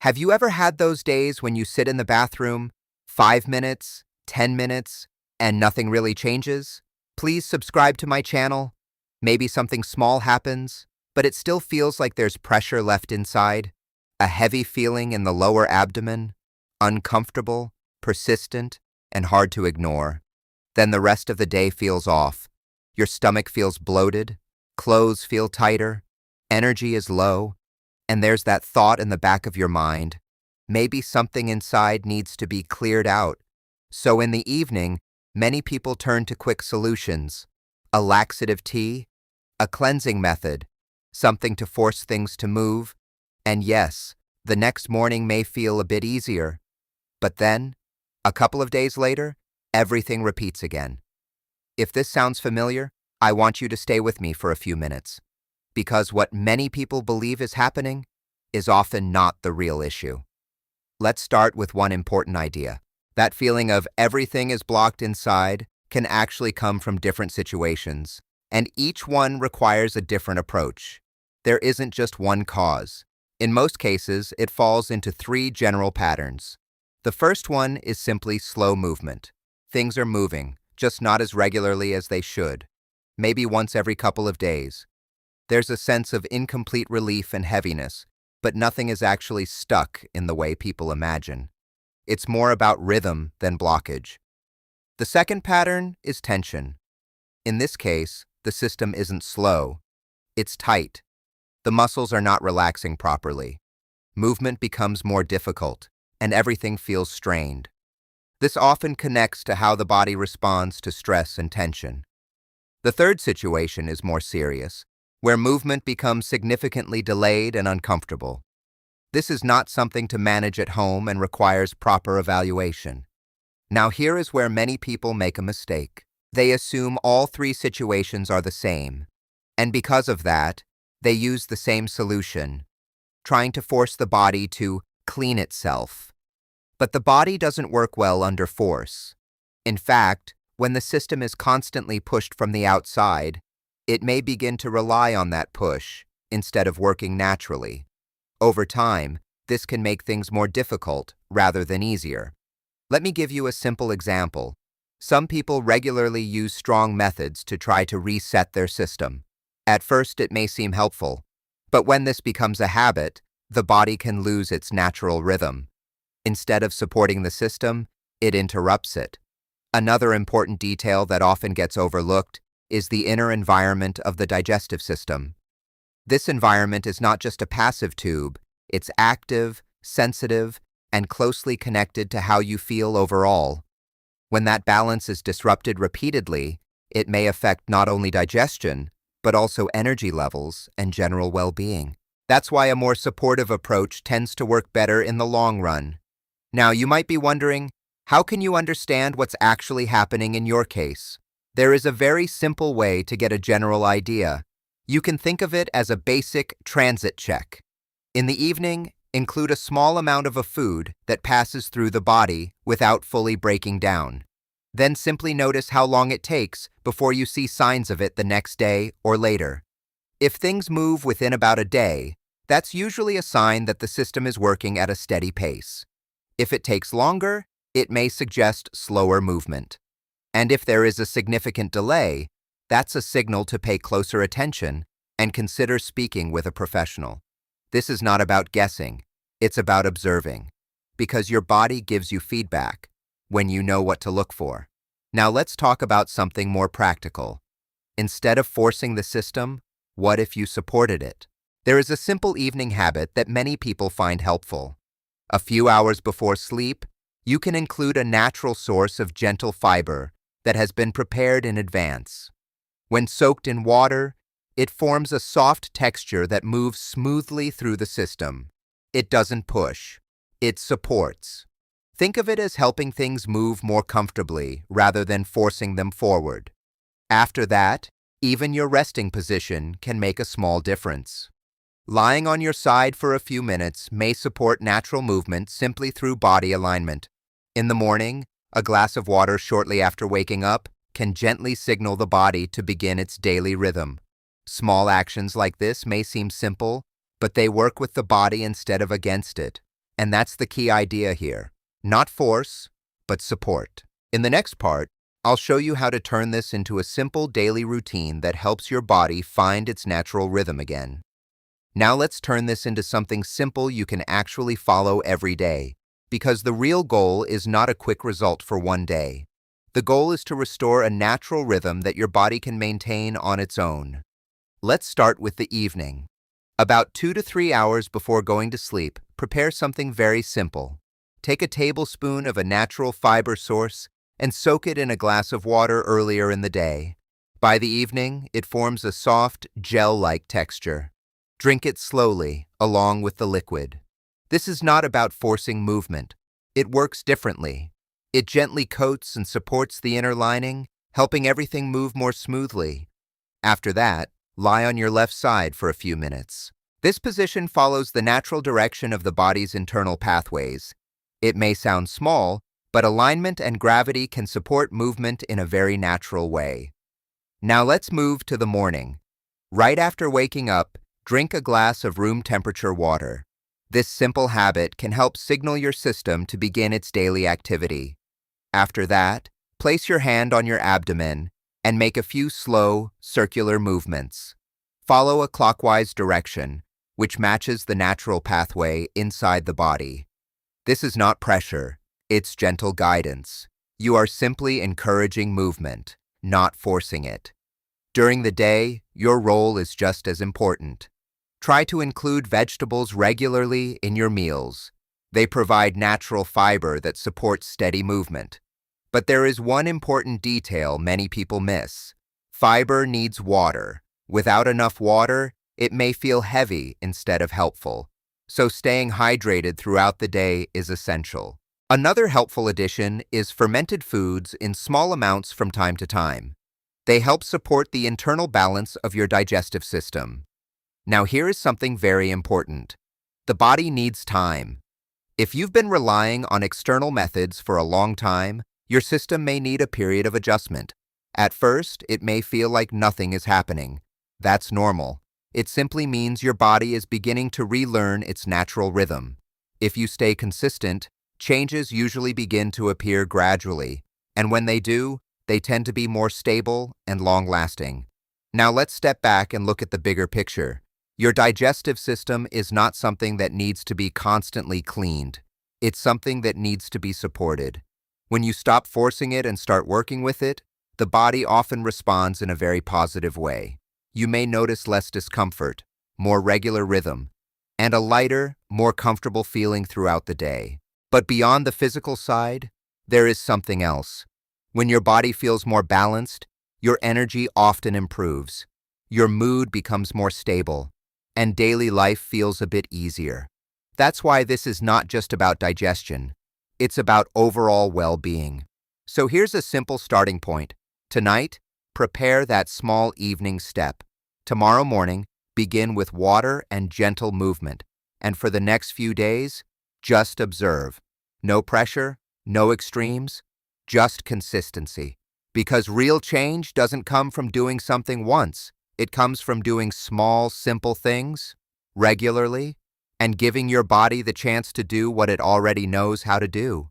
Have you ever had those days when you sit in the bathroom, 5 minutes, 10 minutes, and nothing really changes? Please subscribe to my channel. Maybe something small happens, but it still feels like there's pressure left inside, a heavy feeling in the lower abdomen, uncomfortable, persistent, and hard to ignore. Then the rest of the day feels off. Your stomach feels bloated, clothes feel tighter, energy is low, and there's that thought in the back of your mind. Maybe something inside needs to be cleared out. So in the evening, many people turn to quick solutions. A laxative tea, a cleansing method, something to force things to move. And yes, the next morning may feel a bit easier. But then, a couple of days later, everything repeats again. If this sounds familiar, I want you to stay with me for a few minutes. Because what many people believe is happening is often not the real issue. Let's start with one important idea. That feeling of everything is blocked inside can actually come from different situations, and each one requires a different approach. There isn't just one cause. In most cases, it falls into 3 general patterns. The first one is simply slow movement. Things are moving, just not as regularly as they should, maybe once every couple of days. There's a sense of incomplete relief and heaviness, but nothing is actually stuck in the way people imagine. It's more about rhythm than blockage. The second pattern is tension. In this case, the system isn't slow. It's tight. The muscles are not relaxing properly. Movement becomes more difficult, and everything feels strained. This often connects to how the body responds to stress and tension. The third situation is more serious, where movement becomes significantly delayed and uncomfortable. This is not something to manage at home and requires proper evaluation. Now here is where many people make a mistake. They assume all 3 situations are the same, and because of that, they use the same solution, trying to force the body to clean itself. But the body doesn't work well under force. In fact, when the system is constantly pushed from the outside, it may begin to rely on that push instead of working naturally. Over time, this can make things more difficult rather than easier. Let me give you a simple example. Some people regularly use strong methods to try to reset their system. At first, it may seem helpful, but when this becomes a habit, the body can lose its natural rhythm. Instead of supporting the system, it interrupts it. Another important detail that often gets overlooked is the inner environment of the digestive system. This environment is not just a passive tube, it's active, sensitive, and closely connected to how you feel overall. When that balance is disrupted repeatedly, it may affect not only digestion, but also energy levels and general well-being. That's why a more supportive approach tends to work better in the long run. Now, you might be wondering, how can you understand what's actually happening in your case? There is a very simple way to get a general idea. You can think of it as a basic transit check. In the evening, include a small amount of a food that passes through the body without fully breaking down. Then simply notice how long it takes before you see signs of it the next day or later. If things move within about a day, that's usually a sign that the system is working at a steady pace. If it takes longer, it may suggest slower movement. And if there is a significant delay, that's a signal to pay closer attention and consider speaking with a professional. This is not about guessing, it's about observing, because your body gives you feedback when you know what to look for. Now let's talk about something more practical. Instead of forcing the system, what if you supported it? There is a simple evening habit that many people find helpful. A few hours before sleep, you can include a natural source of gentle fiber that has been prepared in advance. When soaked in water, it forms a soft texture that moves smoothly through the system. It doesn't push, it supports. Think of it as helping things move more comfortably rather than forcing them forward. After that, even your resting position can make a small difference. Lying on your side for a few minutes may support natural movement simply through body alignment. In the morning, a glass of water shortly after waking up can gently signal the body to begin its daily rhythm. Small actions like this may seem simple, but they work with the body instead of against it, And that's the key idea here. Not force, but support. In the next part, I'll show you how to turn this into a simple daily routine that helps your body find its natural rhythm again. Now let's turn this into something simple you can actually follow every day, because the real goal is not a quick result for one day. The goal is to restore a natural rhythm that your body can maintain on its own. Let's start with the evening. About 2 to 3 hours before going to sleep, prepare something very simple. Take a tablespoon of a natural fiber source and soak it in a glass of water earlier in the day. By the evening, it forms a soft, gel-like texture. Drink it slowly, along with the liquid. This is not about forcing movement. It works differently. It gently coats and supports the inner lining, helping everything move more smoothly. After that, lie on your left side for a few minutes. This position follows the natural direction of the body's internal pathways. It may sound small, but alignment and gravity can support movement in a very natural way. Now let's move to the morning. Right after waking up, drink a glass of room temperature water. This simple habit can help signal your system to begin its daily activity. After that, place your hand on your abdomen and make a few slow, circular movements. Follow a clockwise direction, which matches the natural pathway inside the body. This is not pressure, it's gentle guidance. You are simply encouraging movement, not forcing it. During the day, your role is just as important. Try to include vegetables regularly in your meals. They provide natural fiber that supports steady movement. But there is one important detail many people miss. Fiber needs water. Without enough water, it may feel heavy instead of helpful. So staying hydrated throughout the day is essential. Another helpful addition is fermented foods in small amounts from time to time. They help support the internal balance of your digestive system. Now here is something very important. The body needs time. If you've been relying on external methods for a long time, your system may need a period of adjustment. At first, it may feel like nothing is happening. That's normal. It simply means your body is beginning to relearn its natural rhythm. If you stay consistent, changes usually begin to appear gradually, and when they do, they tend to be more stable and long-lasting. Now let's step back and look at the bigger picture. Your digestive system is not something that needs to be constantly cleaned. It's something that needs to be supported. When you stop forcing it and start working with it, the body often responds in a very positive way. You may notice less discomfort, more regular rhythm, and a lighter, more comfortable feeling throughout the day. But beyond the physical side, there is something else. When your body feels more balanced, your energy often improves. Your mood becomes more stable, and daily life feels a bit easier. That's why this is not just about digestion. It's about overall well-being. So here's a simple starting point. Tonight, prepare that small evening step. Tomorrow morning, begin with water and gentle movement. And for the next few days, just observe. No pressure, no extremes, just consistency. Because real change doesn't come from doing something once. It comes from doing small, simple things regularly and giving your body the chance to do what it already knows how to do.